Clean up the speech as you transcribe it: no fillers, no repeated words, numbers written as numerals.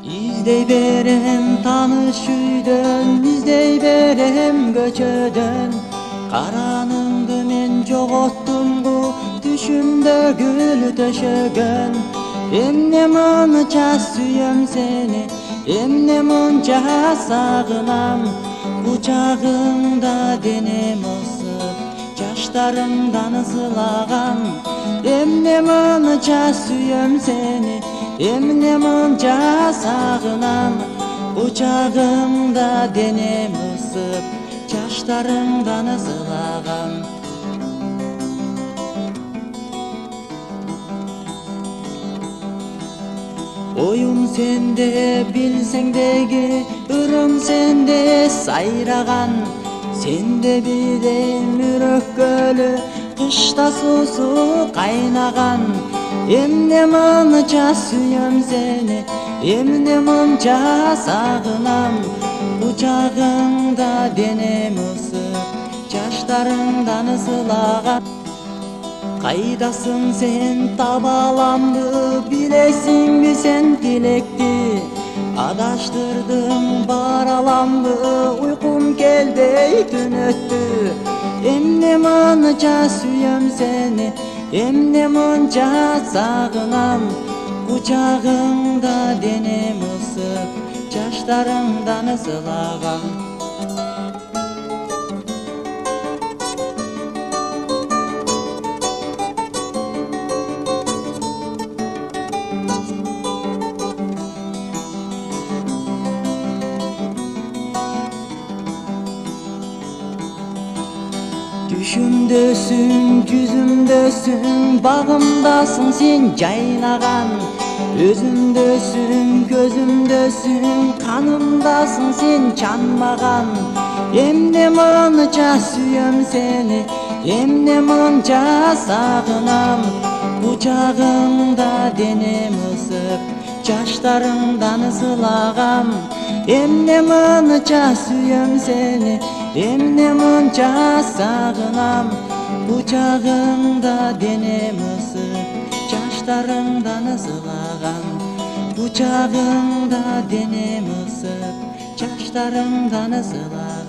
İzdey berem tanış üydön, izdey berem göçödön. Karanыңды men жоготтум bu düşümde gül töşөгөн. Emne mınça süyöm seni, emne mınça sağınam. Kucağımda denem ısıp, жаштарыңдан ысылаган. Emne mınça süyöm seni, emne mınça sağınam. Kucağımda denem ısıp, жаштарыңдан ысылаган. Oyum sende, bilsең деги, ырым sende сайраган. Сенде бидейм үрөк көлү, кышта суусу кайнаган. Эмне мынча сүйөм сени, эмне мынча сагынам. Kucağımda denem ısıp, жаштарыңдан ысылаган. Кайдасың сен таба аламбы, билесиңби сен тилекти. Адаштырдың бар аламбы, уйкум келбей түн өттү. Эмне мынча сүйөм сени, эмне мынча сагынам. Kucağımda denem ысыp, жаштарыңдан ысылаган. Düşümdösүң, жүзүмдөсүң, багымдасың сен жайнаган. Өзүмдөсүң, көзүмдөсүң, канымдасың сен чанмаган. Эмне мынча сүйөм сени, эмне мынча сагынам. Kucağımda denem ысыp, жаштарыңдан ысылаган. Эмне мынча сүйөм сени, эмне мынча сагынам. Kucağımda denem ысыp, жаштарыңдан ысылаган. Kucağımda denem ысыp, жаштарыңдан ысылаган.